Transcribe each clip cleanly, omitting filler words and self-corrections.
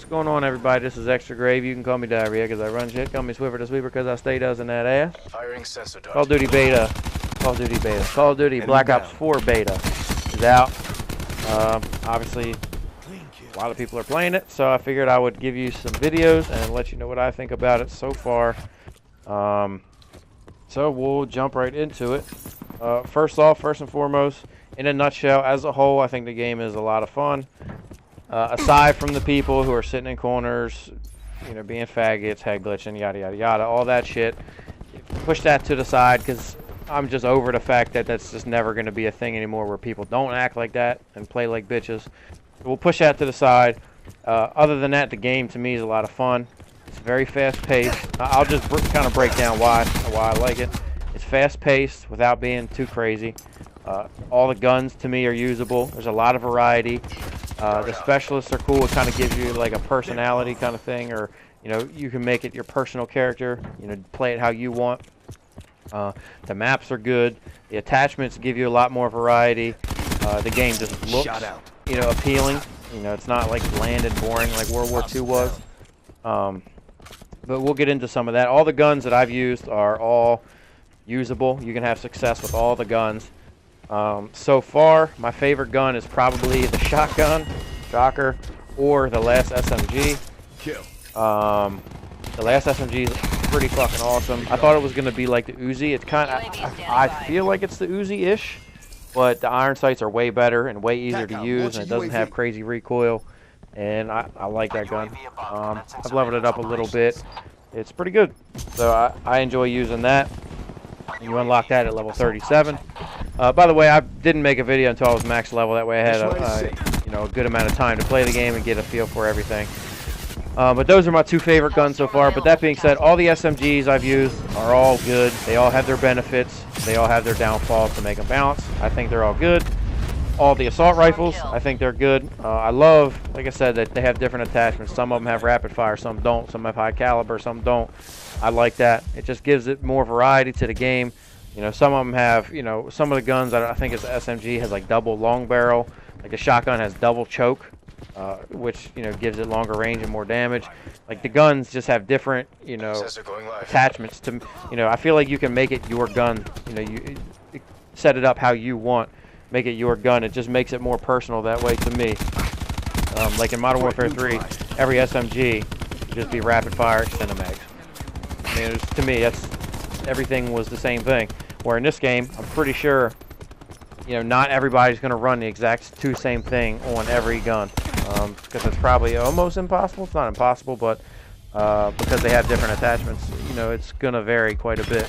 What's going on, everybody? This is Extra Grave. You can call me Diarrhea because I run shit. Call me Swiffer the Sweeper because I stay dozen that ass. Firing sensor dart. Call of Duty Beta. Call of Duty Beta. Call of Duty Black Ops 4 Beta is out. Obviously, a lot of people are playing it, so I figured I would give you some videos and let you know what I think about it so far. So we'll jump right into it. First and foremost, in a nutshell, as a whole, I think the game is a lot of fun. Aside from the people who are sitting in corners, you know, being faggots, head glitching, yada, yada, yada, all that shit, push that to the side because I'm just over the fact that that's just never going to be a thing anymore where people don't act like that and play like bitches. We'll push that to the side. Other than that, the game to me is a lot of fun. It's very fast-paced. I'll just kind of break down why I like it. It's fast-paced without being too crazy. All the guns to me are usable. There's a lot of variety. The specialists are cool. It kind of gives you like a personality kind of thing, or you know, you can make it your personal character. You know, play it how you want. The maps are good. The attachments give you a lot more variety. The game just looks, you know, appealing. You know, it's not like bland and boring like World War II was. But we'll get into some of that. All the guns that I've used are all usable. You can have success with all the guns. So far, my favorite gun is probably the shotgun, shocker, or the last SMG. The last SMG is pretty fucking awesome. I thought it was going to be like the Uzi. It's kind of, I feel like it's the Uzi-ish, but the iron sights are way better and way easier to use, and it doesn't have crazy recoil, and I like that gun. I've leveled it up a little bit. It's pretty good, so I enjoy using that. You unlock that at level 37. By the way, I didn't make a video until I was max level. That way I had you know, a good amount of time to play the game and get a feel for everything. But those are my two favorite guns so far. But that being said, all the SMGs I've used are all good. They all have their benefits. They all have their downfalls to make them balance. I think they're all good. All the assault rifles, I think they're good. I love, like I said, that they have different attachments. Some of them have rapid fire, some don't. Some have high caliber, some don't. I like that. It just gives it more variety to the game. You know, some of them have, you know, some of the guns, I think it's the SMG has like double long barrel. Like the shotgun has double choke, which, you know, gives it longer range and more damage. Like the guns just have different, you know, attachments to, you know, I feel like you can make it your gun. You know, you set it up how you want, make it your gun. It just makes it more personal that way to me. Like in Modern Warfare 3, every SMG would just be rapid fire extended mags. I mean, to me, that's, everything was the same thing. Where in this game, I'm pretty sure, you know, not everybody's going to run the exact same thing on every gun. Because it's probably almost impossible. It's not impossible, but because they have different attachments, you know, it's going to vary quite a bit.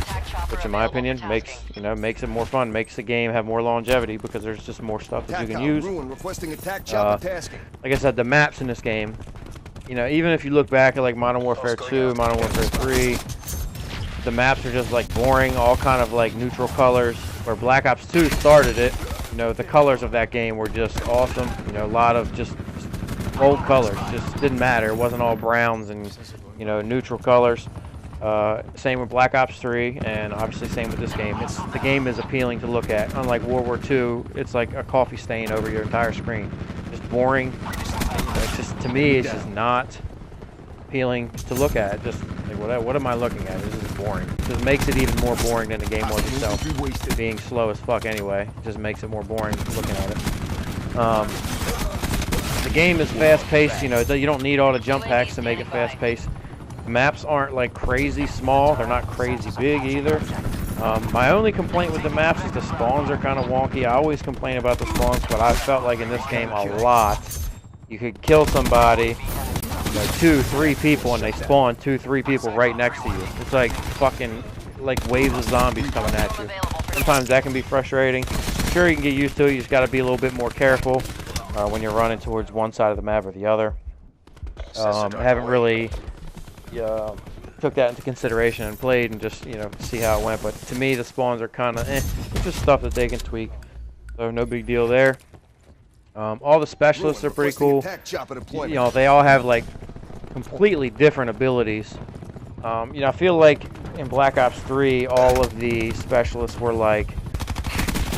Which in my opinion makes, you know, makes it more fun, makes the game have more longevity because there's just more stuff that you can use. Like I said, the maps in this game, you know, even if you look back at like Modern Warfare 2, Modern Warfare 3, the maps are just like boring, all kind of like neutral colors. Where Black Ops 2 started it, you know, the colors of that game were just awesome. You know, a lot of just bold colors, just didn't matter. It wasn't all browns and, you know, neutral colors. Same with Black Ops 3, and obviously same with this game. The game is appealing to look at. Unlike World War II, it's like a coffee stain over your entire screen. Just boring. You know, it's just, to me, it's just not appealing to look at. Just like, what am I looking at? This is boring. It just makes it even more boring than the game was itself. Being slow as fuck anyway, it just makes it more boring looking at it. The game is fast-paced. You know, you don't need all the jump packs to make it fast-paced. Maps aren't like crazy small. They're not crazy big either. My only complaint with the maps is the spawns are kind of wonky. I always complain about the spawns, but I felt like in this game a lot. You could kill somebody, you know, 2-3 people, and they spawn 2-3 people right next to you. It's like fucking like waves of zombies coming at you. Sometimes that can be frustrating. Sure, you can get used to it. You just got to be a little bit more careful when you're running towards one side of the map or the other. I haven't really took that into consideration and played and just, you know, see how it went. But to me, the spawns are kind of it's just stuff that they can tweak. So no big deal there. All the specialists are pretty cool. You know, they all have like completely different abilities. You know, I feel like in Black Ops 3, all of the specialists were like,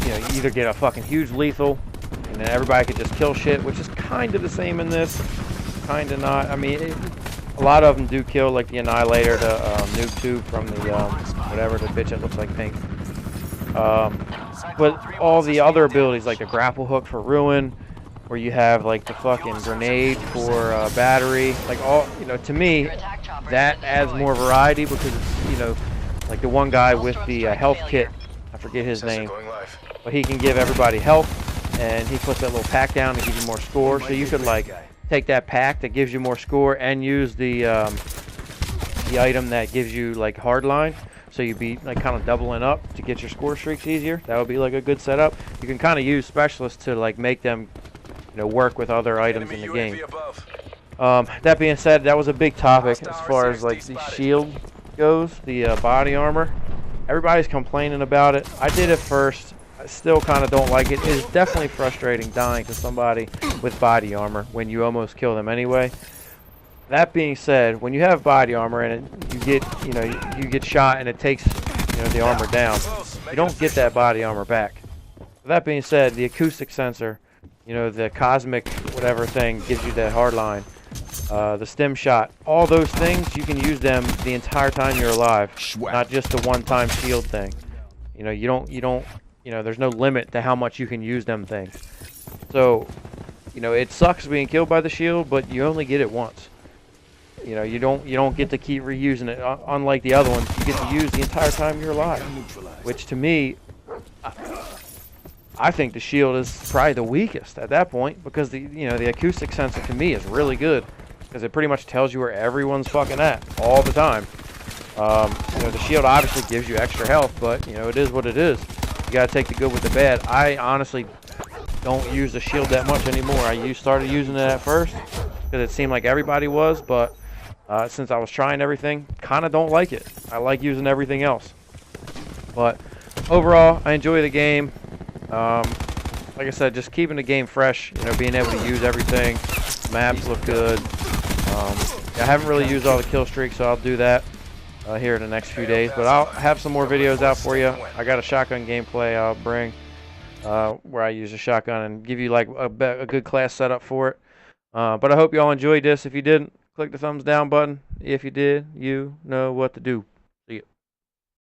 you know, you either get a fucking huge lethal, and then everybody could just kill shit, which is kind of the same in this. kind of not. I mean, a lot of them do kill, like the Annihilator, the Nuke Tube from the, whatever, the bitch that looks like pink. But all the other abilities, like the Grapple Hook for Ruin, where you have like the fucking grenade for battery, like all, you know, to me, that adds more variety because it's, you know, like the one guy with the health kit, I forget his name, but he can give everybody health, and he puts that little pack down to give you more score. So you could like take that pack that gives you more score and use the item that gives you like hardline. So you'd be like kind of doubling up to get your score streaks easier. That would be like a good setup. You can kind of use specialists to like make them, you know, work with other items in the game. That being said, that was a big topic as far as like the shield goes, the body armor. Everybody's complaining about it. I did it first. I still kind of don't like it. It is definitely frustrating dying to somebody with body armor when you almost kill them anyway. That being said, when you have body armor and you get, you know, you get shot and it takes, you know, the armor down, you don't get that body armor back. That being said, the acoustic sensor, you know, the cosmic whatever thing gives you that hardline, the stem shot, all those things, you can use them the entire time you're alive, not just the one-time shield thing. You know, you don't, you know, there's no limit to how much you can use them things. So, you know, it sucks being killed by the shield, but you only get it once. You know, you don't get to keep reusing it. Unlike the other ones, you get to use the entire time you're alive. Which to me, I think the shield is probably the weakest at that point, because the, you know, the acoustic sensor to me is really good because it pretty much tells you where everyone's fucking at all the time. You know, the shield obviously gives you extra health, but you know, it is what it is. You gotta take the good with the bad. I honestly don't use the shield that much anymore. I started using it at first because it seemed like everybody was, but since I was trying everything, kind of don't like it. I like using everything else. But overall, I enjoy the game. Like I said, just keeping the game fresh, you know, being able to use everything. Maps look good. I haven't really used all the kill streaks, so I'll do that here in the next few days. But I'll have some more videos out for you. I got a shotgun gameplay I'll bring where I use a shotgun and give you like a good class setup for it. But I hope you all enjoyed this. If you didn't, click the thumbs down button. If you did, you know what to do.